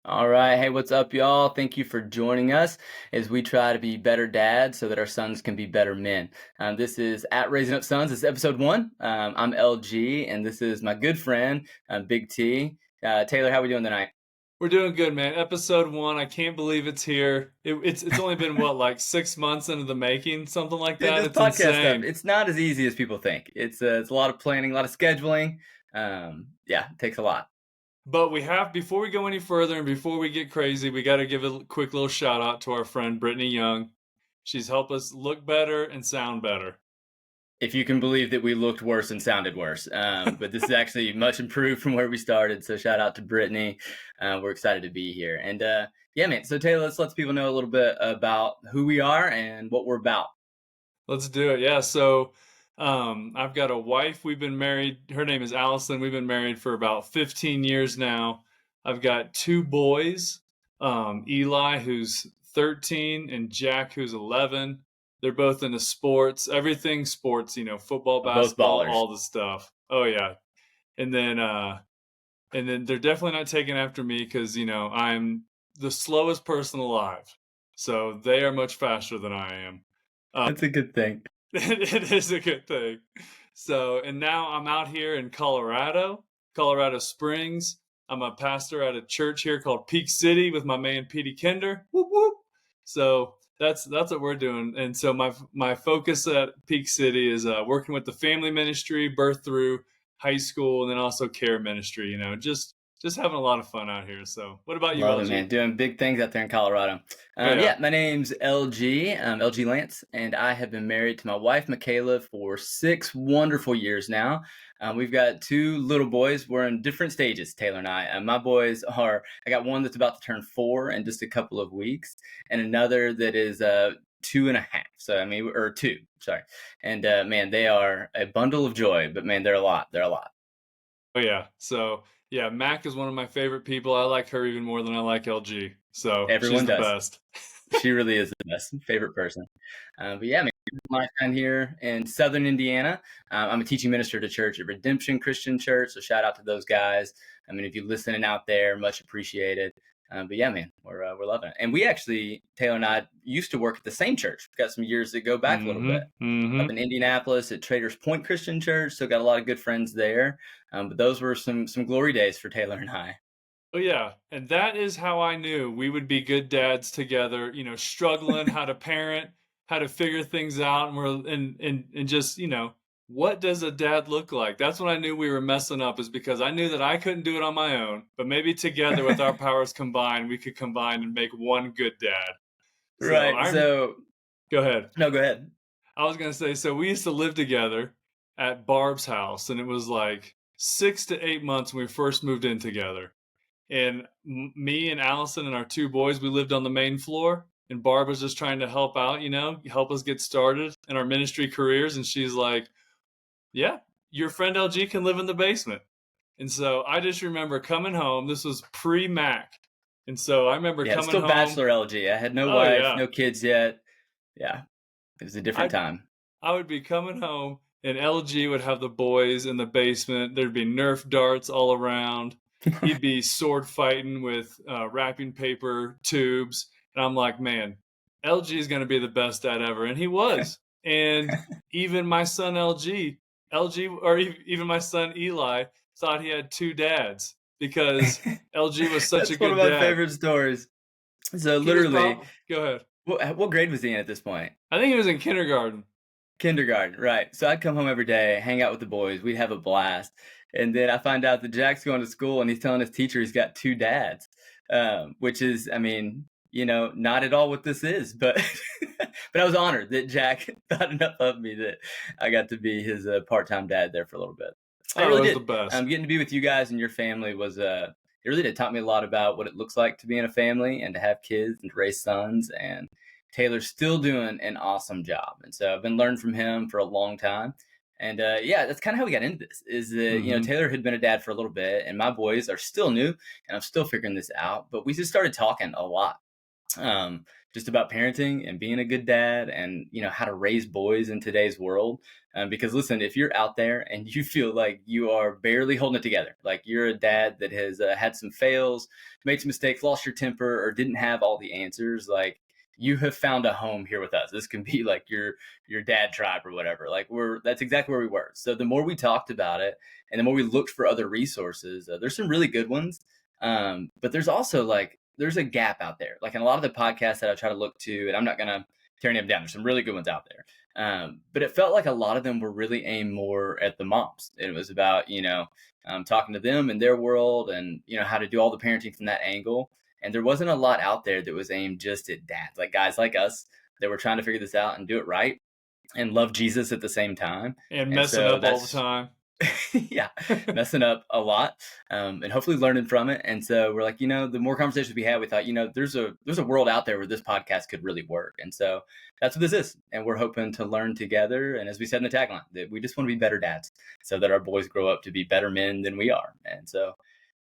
All right. Hey, what's up, y'all? Thank you for joining us as we try to be better dads so that our sons can be better men. This is at Raising Up Sons. This is episode one. I'm LG, and this is my good friend, Big T. Taylor, how are we doing tonight? We're doing good, man. Episode one. I can't believe it's here. It's only been what, like 6 months into the making, something like Dude, that. this It's podcast stuff, insane. it's not as easy as people think. It's a lot of planning, a lot of scheduling. Yeah, it takes a lot. But before we go any further and before we get crazy, we got to give a quick little shout out to our friend Brittany Young. She's helped us look better and sound better. If you can believe that we looked worse and sounded worse. But this is actually much improved from where we started. So shout out to Brittany. We're excited to be here. And yeah, man. So Taylor, let's let people know a little bit about who we are and what we're about. Let's do it. Yeah. So, I've got a wife. We've been married. Her name is Allison. We've been married for about 15 years now. I've got two boys, Eli, who's 13, and Jack, who's 11. They're both into sports, everything sports, football, Both basketball, ballers. all the stuff. Oh yeah. And then, they're definitely not taking after me because, I'm the slowest person alive. So they are much faster than I am. That's a good thing. It is a good thing. So, and now I'm out here in Colorado Springs. I'm a pastor at a church here called Peak City with my man Petey Kinder. Whoop whoop. So that's what we're doing. And so my focus at Peak City is working with the family ministry, birth through high school, and then also care ministry. Just having a lot of fun out here. So, what about you, Love it, LG? man. Doing big things out there in Colorado. Oh yeah. Yeah, my name's LG, LG Lance, and I have been married to my wife, Michaela, for 6 wonderful years now. We've got two little boys. We're in different stages, Taylor and I. My boys I got one that's about to turn 4 in just a couple of weeks, and another that is 2.5. So, I mean, or 2, sorry. And man, they are a bundle of joy, but man, they're a lot. They're a lot. Oh yeah. So yeah, Mac is one of my favorite people. I like her even more than I like LG. So she's Everyone the does. best. She really is the best favorite person. But yeah, man, my time here in Southern Indiana. I'm a teaching minister at a church at Redemption Christian Church. So shout out to those guys. I mean, if you're listening out there, much appreciated. But yeah, man, we're loving it. And we actually, Taylor and I, used to work at the same church. We've got some years that go back a little bit. Mm-hmm. Mm-hmm. Up in Indianapolis at Traders Point Christian Church. So got a lot of good friends there. But those were some glory days for Taylor and I. Oh yeah. And that is how I knew we would be good dads together, struggling how to parent, how to figure things out, and just, what does a dad look like? That's when I knew we were messing up, is because I knew that I couldn't do it on my own, but maybe together with our powers combined, we could combine and make one good dad. So Right. So go ahead. no, go ahead. I was gonna say, so we used to live together at Barb's house, and it was like 6 to 8 months when we first moved in together. And me and Allison and our two boys, we lived on the main floor, and Barb was just trying to help out, help us get started in our ministry careers. And she's like, "Yeah, your friend LG can live in the basement." And so I just remember coming home. This was pre-Mac, and so I remember Yeah, it's coming still home. bachelor LG. I had no Oh wife, yeah, no kids yet. Yeah, it was a different I time. I would be coming home, and LG would have the boys in the basement. There'd be Nerf darts all around. He'd be sword fighting with wrapping paper tubes. And I'm like, man, LG is going to be the best dad ever. And he was. And even my son even my son Eli thought he had two dads because LG was such a That's one of good my dad. favorite stories. So He was literally, probably, go ahead. what grade was he in at this point? I think he was in kindergarten. Kindergarten, right. So I'd come home every day, hang out with the boys. We'd have a blast. And then I find out that Jack's going to school and he's telling his teacher he's got two dads, which is, I mean, not at all what this is. But but I was honored that Jack thought enough of me that I got to be his part-time dad there for a little bit. I Oh, it really was the did. best. Getting to be with you guys and your family was it really did taught me a lot about what it looks like to be in a family and to have kids and to raise sons. And Taylor's still doing an awesome job, and so I've been learning from him for a long time. And yeah, that's kind of how we got into this. Is that Mm-hmm. Taylor had been a dad for a little bit, and my boys are still new, and I'm still figuring this out. But we just started talking a lot, um, just about parenting and being a good dad, and how to raise boys in today's world. Because listen, if you're out there and you feel like you are barely holding it together, like you're a dad that has had some fails, made some mistakes, lost your temper, or didn't have all the answers, like you have found a home here with us. This can be like your dad tribe or whatever. Like that's exactly where we were. So the more we talked about it and the more we looked for other resources, there's some really good ones. But there's also like there's a gap out there. Like in a lot of the podcasts that I try to look to, and I'm not gonna tear them down. There's some really good ones out there. But it felt like a lot of them were really aimed more at the moms. It was about talking to them and their world, and how to do all the parenting from that angle. And there wasn't a lot out there that was aimed just at dads, like guys like us that were trying to figure this out and do it right and love Jesus at the same time. And And messing so up all the that's time. yeah, messing up a lot, and hopefully learning from it. And so we're like, the more conversations we had, we thought, there's a world out there where this podcast could really work. And so that's what this is. And we're hoping to learn together. And as we said in the tagline, that we just want to be better dads, so that our boys grow up to be better men than we are. And so,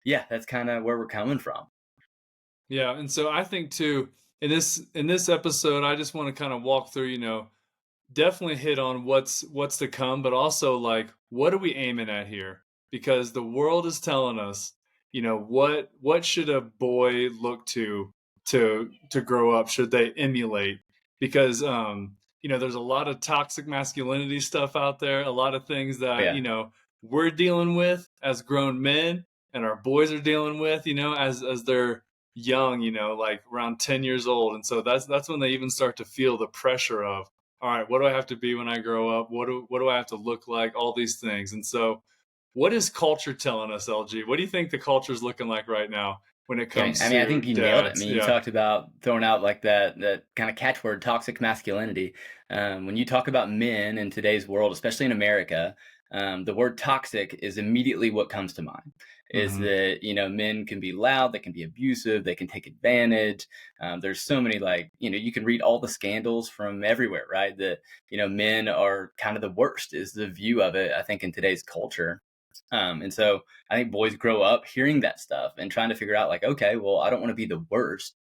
yeah, that's kind of where we're coming from. Yeah, and so I think too, in this episode, I just want to kind of walk through, definitely hit on what's to come, but also like what are we aiming at here? Because the world is telling us, what should a boy look to grow up? Should they emulate? Because there's a lot of toxic masculinity stuff out there, a lot of things Oh, that, yeah. we're dealing with as grown men and our boys are dealing with, as they're young, like around 10 years old. And so that's when they even start to feel the pressure of, all right, what do I have to be when I grow up? What do I have to look like? All these things. And so, what is culture telling us, LG? What do you think the culture is looking like right now when it Yeah, I mean, comes I to think you nailed it. I dads? mean, you Yeah. talked about throwing out like that kind of catchword, toxic masculinity. When you talk about men in today's world, especially in America, the word toxic is immediately what comes to mind. Is Hmm. that men can be loud, they can be abusive, they can take advantage. There's so many, like you can read all the scandals from everywhere, right? That men are kind of the worst is the view of it. I think in today's culture. And so I think boys grow up hearing that stuff and trying to figure out, like, okay, well, I don't want to be the worst,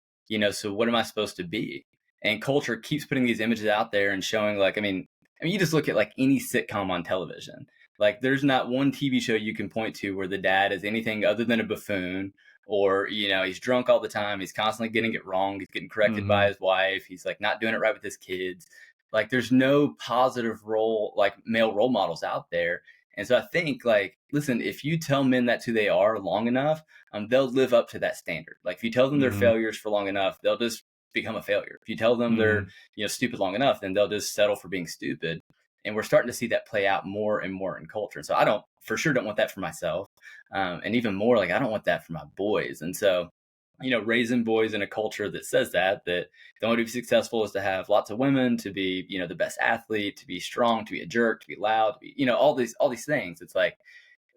so what am I supposed to be? And culture keeps putting these images out there and showing, like, I mean, you just look at like any sitcom on television. Like, there's not one TV show you can point to where the dad is anything other than a buffoon, or he's drunk all the time, he's constantly getting it wrong, he's getting corrected by Hmm. his wife, he's like not doing it right with his kids. Like, there's no positive role, like male role models out there. And so I think, like, listen, if you tell men that's who they are long enough, they'll live up to that standard. Like, if you tell them they're Hmm. failures for long enough, they'll just become a failure. If you tell them they're, Hmm. stupid long enough, then they'll just settle for being stupid. And we're starting to see that play out more and more in culture. And so I don't, for sure, don't want that for myself. And even more, like, I don't want that for my boys. And so, raising boys in a culture that says that the only way to be successful is to have lots of women, to be, the best athlete, to be strong, to be a jerk, to be loud, to be, all these things. It's like,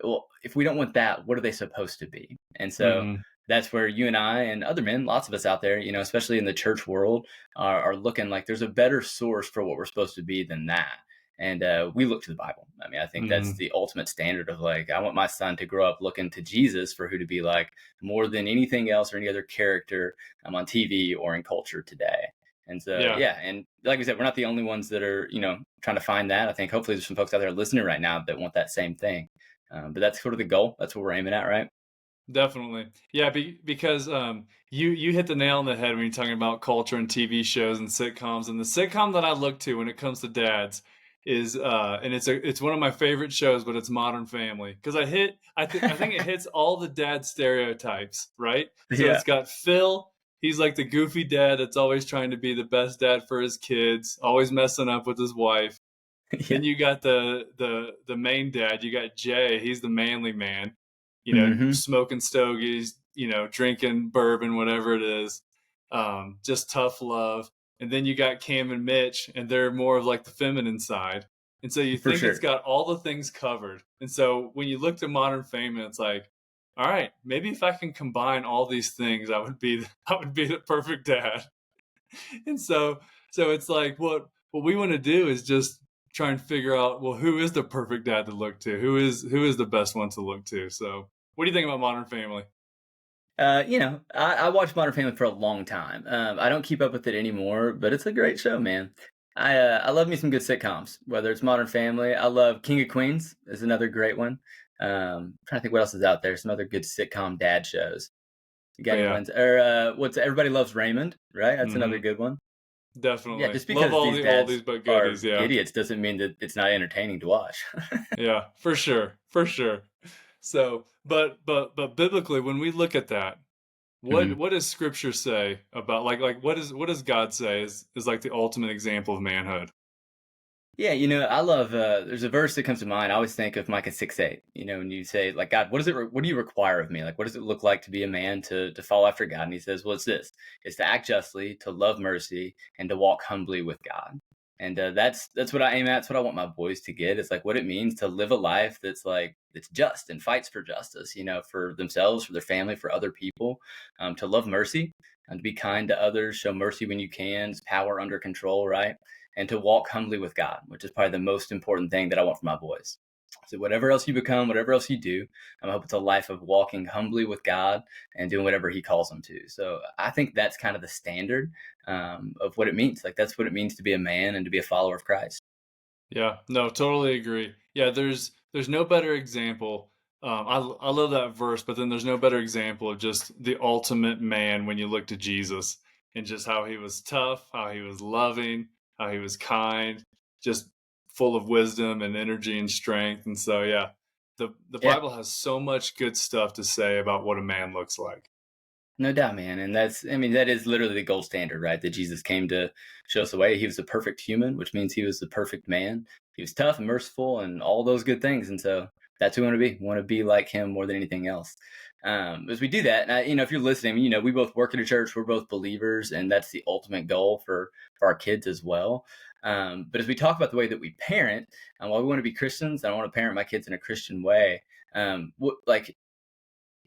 well, if we don't want that, what are they supposed to be? And so Hmm. that's where you and I and other men, lots of us out there, especially in the church world, are looking like there's a better source for what we're supposed to be than that. And we look to the Bible. I mean, I think that's Hmm. the ultimate standard of, like, I want my son to grow up looking to Jesus for who to be like more than anything else or any other character on TV or in culture today. And so, Yeah. yeah. And like we said, we're not the only ones that are, trying to find that. I think hopefully there's some folks out there listening right now that want that same thing. But that's sort of the goal. That's what we're aiming at, right? Definitely. Yeah, because you hit the nail on the head when you're talking about culture and TV shows and sitcoms. And the sitcom that I look to when it comes to dads is and it's one of my favorite shows, but it's Modern Family. Because I think it hits all the dad stereotypes, right? So Yeah. it's got Phil, he's like the goofy dad that's always trying to be the best dad for his kids, always messing up with his wife. Yeah. Then you got the main dad. You got Jay. He's the manly man, Hmm. smoking stogies, drinking bourbon, whatever it is. Just tough love. And then you got Cam and Mitch, and they're more of like the feminine side. And so you For think it's sure. got all the things covered. And so when you look to Modern Family, it's like, all right, maybe if I can combine all these things, I would be the perfect dad. And so it's like what we want to do is just try and figure out, well, who is the perfect dad to look to, who is the best one to look to. So what do you think about Modern Family? I watched Modern Family for a long time. I don't keep up with it anymore, but it's a great show, man. I love me some good sitcoms, whether it's Modern Family. I love King of Queens is another great one. Trying to think what else is out there. Some other good sitcom dad shows. You got Oh any yeah. ones? Or what's Everybody Loves Raymond, right? That's another Hmm. good one. Yeah, Definitely just love because all these the dads oldies but goodies. are Yeah. idiots doesn't mean that it's not entertaining to watch. Yeah, for sure, for sure. So, but biblically, when we look at that, Mhm. what does Scripture say about like what does God say is like the ultimate example of manhood? Yeah, I love. There's a verse that comes to mind. I always think of Micah 6:8. When you say, like, God, what do you require of me? Like, what does it look like to be a man to follow after God? And He says, well, it's this: it's to act justly, to love mercy, and to walk humbly with God. And that's what I aim at. That's what I want my boys to get. It's like what it means to live a life that's just and fights for justice. For themselves, for their family, for other people. To love mercy and to be kind to others, show mercy when you can. It's power under control, right? And to walk humbly with God, which is probably the most important thing that I want for my boys. So whatever else you become, whatever else you do, I hope it's a life of walking humbly with God and doing whatever He calls them to. So I think that's kind of the standard of what it means. Like that's what it means to be a man and to be a follower of Christ. Yeah, no, totally agree. Yeah, there's no better example. I love that verse, but then there's no better example of just the ultimate man when you look to Jesus and just how he was tough, how he was loving, how he was kind, just full of wisdom and energy and strength. And so, yeah, the Yeah. Bible has so much good stuff to say about what a man looks like. No doubt, man. And that is literally the gold standard, right? That Jesus came to show us the way. He was the perfect human, which means he was the perfect man. He was tough and merciful and all those good things. And so that's who we want to be. We want to be like him more than anything else. As we do that, and if you're listening, we both work at a church, we're both believers, and that's the ultimate goal for our kids as well. But as we talk about the way that we parent, and while we want to be Christians, and I want to parent my kids in a Christian way,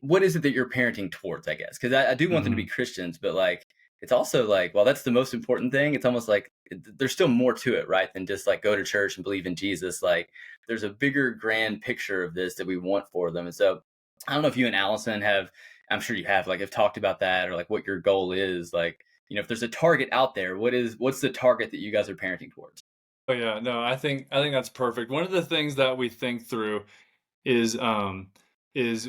what is it that you're parenting towards, I guess? Because I do want them to be Hmm. Christians, but like it's also like, well, that's the most important thing. It's almost like there's still more to it, right? Than just like go to church and believe in Jesus. Like there's a bigger grand picture of this that we want for them. And so I don't know if you and Allison have, I'm sure you have, like have talked about that or like what your goal is. Like, if there's a target out there, what's the target that you guys are parenting towards? Oh yeah, no, I think that's perfect. One of the things that we think through is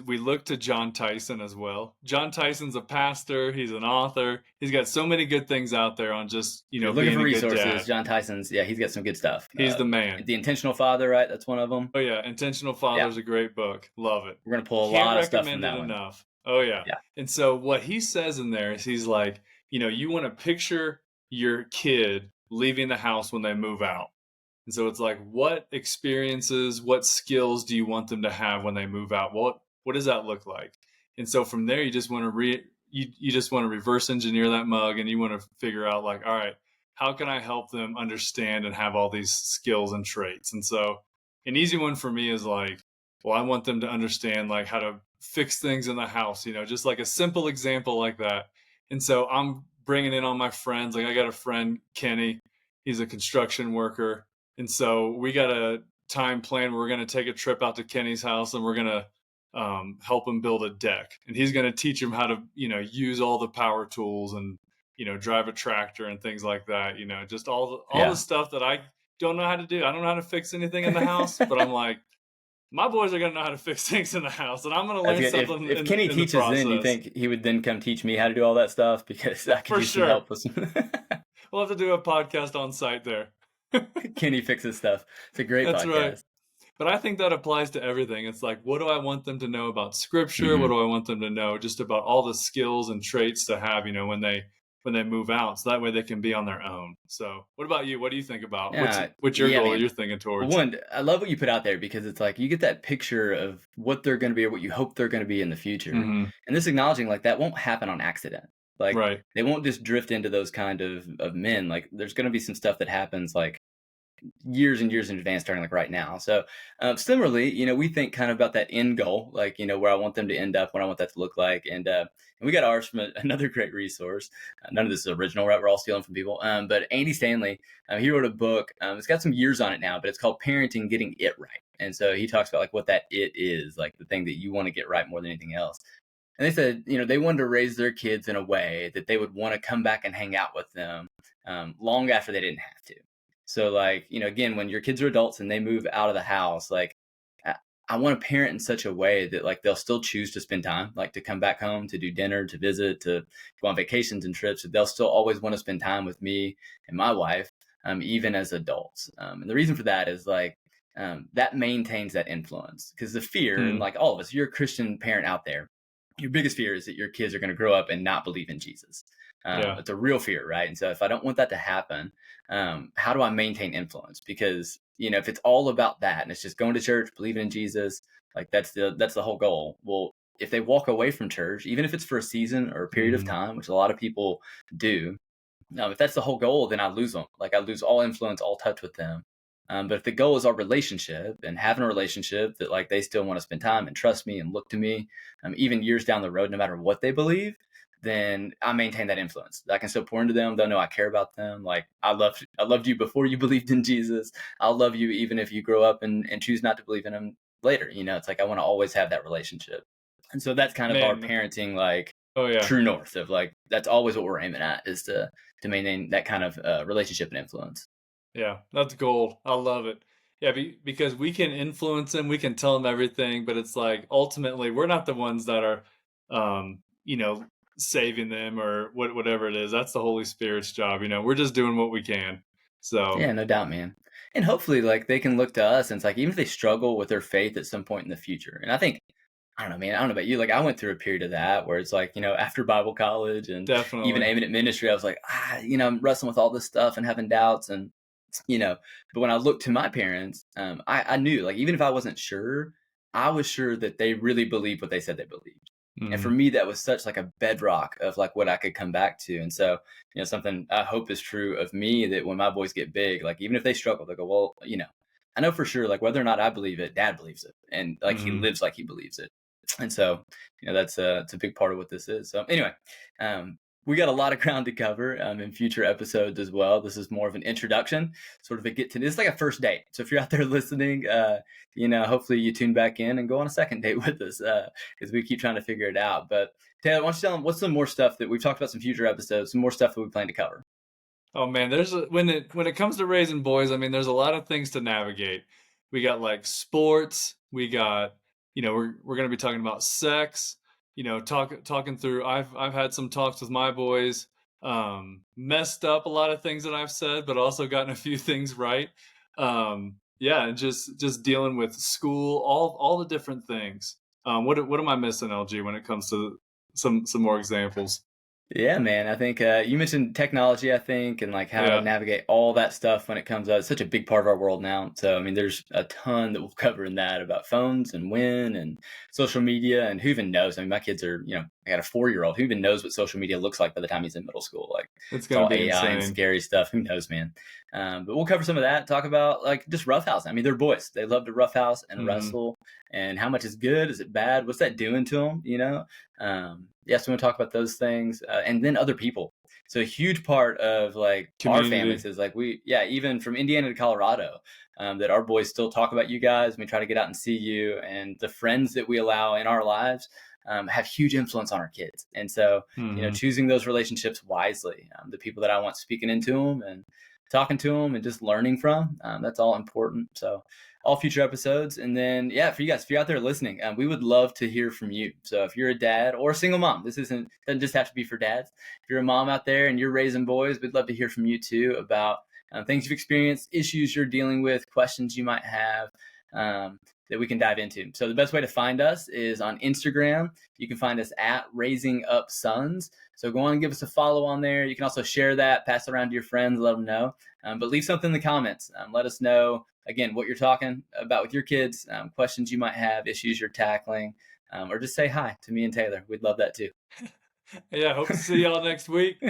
we look to John Tyson as well. John Tyson's a pastor, he's an author. He's got so many good things out there on just, If you're looking being for a good resources, dad. John Tyson's, yeah, he's got some good stuff. He's the man. The Intentional Father, right? That's one of them. Oh yeah, Intentional Father Yeah. is a great book. Love it. We're gonna pull a Can't lot of stuff from recommend it that one. enough. Oh yeah. Yeah. And so what he says in there is he's like, you want to picture your kid leaving the house when they move out. And so it's like, what experiences, what skills do you want them to have when they move out? What does that look like? And so from there, you just want to you just want to reverse engineer that mug, and you want to figure out like, all right, how can I help them understand and have all these skills and traits? And so an easy one for me is like, well, I want them to understand like how to fix things in the house, just like a simple example like that. And so I'm bringing in all my friends. Like I got a friend, Kenny. He's a construction worker, and so we got a time plan where we're going to take a trip out to Kenny's house and we're going to help him build a deck. And he's going to teach him how to, use all the power tools and, drive a tractor and things like that. Just all the Yeah. stuff that I don't know how to do. I don't know how to fix anything in the house, but I'm like, my boys are going to know how to fix things in the house, and I'm going to That's learn good. something If Kenny in the teaches then, you process. think he would then come teach me how to do all that stuff? Because I could For use some sure. help with some We'll have to do a podcast on site there. Kenny fixes stuff. It's a great That's right. podcast. But I think that applies to everything. It's like, what do I want them to know about scripture? What Mhm. do I want them to know just about all the skills and traits to have, when they move out, so that way they can be on their own. So, what about you? What do you think about what's your Yeah, goal that man. you're thinking Well, towards? one, I love what you put out there because it's like you get that picture of what they're going to be or what you hope they're going to be in the future. Hmm. And this acknowledging like that won't happen on accident. Like Right. they won't just drift into those kind of men. Like there's going to be some stuff that happens like years and years in advance, starting like right now. So similarly, we think kind of about that end goal, like where I want them to end up, what I want that to look like, and we got ours from another great resource. None of this is original, right? We're all stealing from people. But Andy Stanley, he wrote a book. It's got some years on it now, but it's called Parenting Getting It Right. And so he talks about like what that it is, like the thing that you want to get right more than anything else. And they said, they wanted to raise their kids in a way that they would want to come back and hang out with them long after they didn't have to. So, like, again, when your kids are adults and they move out of the house, like, I, I want to parent in such a way that, like, they'll still choose to spend time, like to come back home, to do dinner, to visit, to go on vacations and trips. That they'll still always want to spend time with me and my wife, even as adults. And the reason for that is like, that maintains that influence because the fear, and Mm, like all of us, you're a Christian parent out there, your biggest fear is that your kids are going to grow up and not believe in Jesus. yeah. It's a real fear, right? And so if I don't want that to happen, how do I maintain influence? Because if it's all about that and it's just going to church, believing in Jesus, like that's the whole goal. Well, if they walk away from church, even if it's for a season or a period of Mhm, time, which a lot of people do, if that's the whole goal, then I lose them. Like I lose all influence, all touch with them. But if the goal is our relationship and having a relationship that like they still want to spend time and trust me and look to me, even years down the road, no matter what they believe, then I maintain that influence. I can still pour into them. They'll know I care about them. Like I loved you before you believed in Jesus. I'll love you even if you grow up and choose not to believe in him later. It's like I want to always have that relationship. And so that's kind of our man. parenting, like Oh, yeah. true north of like that's always what we're aiming at is to maintain that kind of relationship and influence. Yeah, that's gold. I love it. Yeah, because we can influence them, we can tell them everything, but it's like ultimately we're not the ones that are, you know, saving them or whatever it is. That's the Holy Spirit's job. We're just doing what we can. So Yeah, no doubt, man. And hopefully, like they can look to us, and it's like even if they struggle with their faith at some point in the future, and I think I don't know, man. I don't know about you. Like I went through a period of that where it's like after Bible college and even definitely. aiming at ministry, I was like, I'm wrestling with all this stuff and having doubts, and you know. But when I looked to my parents, I knew like even if I wasn't sure, I was sure that they really believed what they said they believed. And for Hmm. me, that was such like a bedrock of like what I could come back to. And so, something I hope is true of me that when my boys get big, like even if they struggle, they go, well, I know for sure, like whether or not I believe it, dad believes it. And like he Hmm. lives like he believes it. And so, that's it's a big part of what this is. So anyway, we got a lot of ground to cover in future episodes as well. This is more of an introduction, sort of a get to this, like a first date. So if you're out there listening, hopefully you tune back in and go on a second date with us as we keep trying to figure it out. But Taylor, why don't you tell them what's some more stuff that we've talked about, some future episodes, some more stuff that we plan to cover? Oh man, when it comes to raising boys, I mean, there's a lot of things to navigate. We got like sports. We got, we're gonna be talking about sex. Talking through. I've had some talks with my boys. Messed up a lot of things that I've said, but also gotten a few things right. Yeah, and just dealing with school, all the different things. What am I missing, LG, when it comes to some more examples? Yeah, man. I think you mentioned technology, I think, and like how to Yeah, navigate all that stuff when it comes out. It's such a big part of our world now. So, I mean, there's a ton that we'll cover in that about phones and when and social media and who even knows. I mean, my kids are, I got a 4-year old who even knows what social media looks like by the time he's in middle school. Like it's it's gonna all be AI and insane. scary stuff. Who knows, man? But we'll cover some of that. Talk about like just roughhouse. I mean, they're boys. They love to roughhouse and Hmm. wrestle. And how much is good? Is it bad? What's that doing to them? Yes, we want to talk about those things, and then other people. So a huge part of like our Community. families is like even from Indiana to Colorado, that our boys still talk about you guys. We try to get out and see you, and the friends that we allow in our lives have huge influence on our kids. And so, Mhm. choosing those relationships wisely, the people that I want speaking into them and talking to them and just learning from, that's all important. So all future episodes. And then, yeah, for you guys, if you're out there listening, we would love to hear from you. So if you're a dad or a single mom, this doesn't just have to be for dads. If you're a mom out there and you're raising boys, we'd love to hear from you too about things you've experienced, issues you're dealing with, questions you might have. That we can dive into. So the best way to find us is on Instagram. You can find us at Raising Up Sons. So go on and give us a follow on there. You can also share that, pass it around to your friends, let them know. But leave something in the comments. Let us know again what you're talking about with your kids, questions you might have, issues you're tackling, or just say hi to me and Taylor. We'd love that too. Yeah, hope to see y'all next week.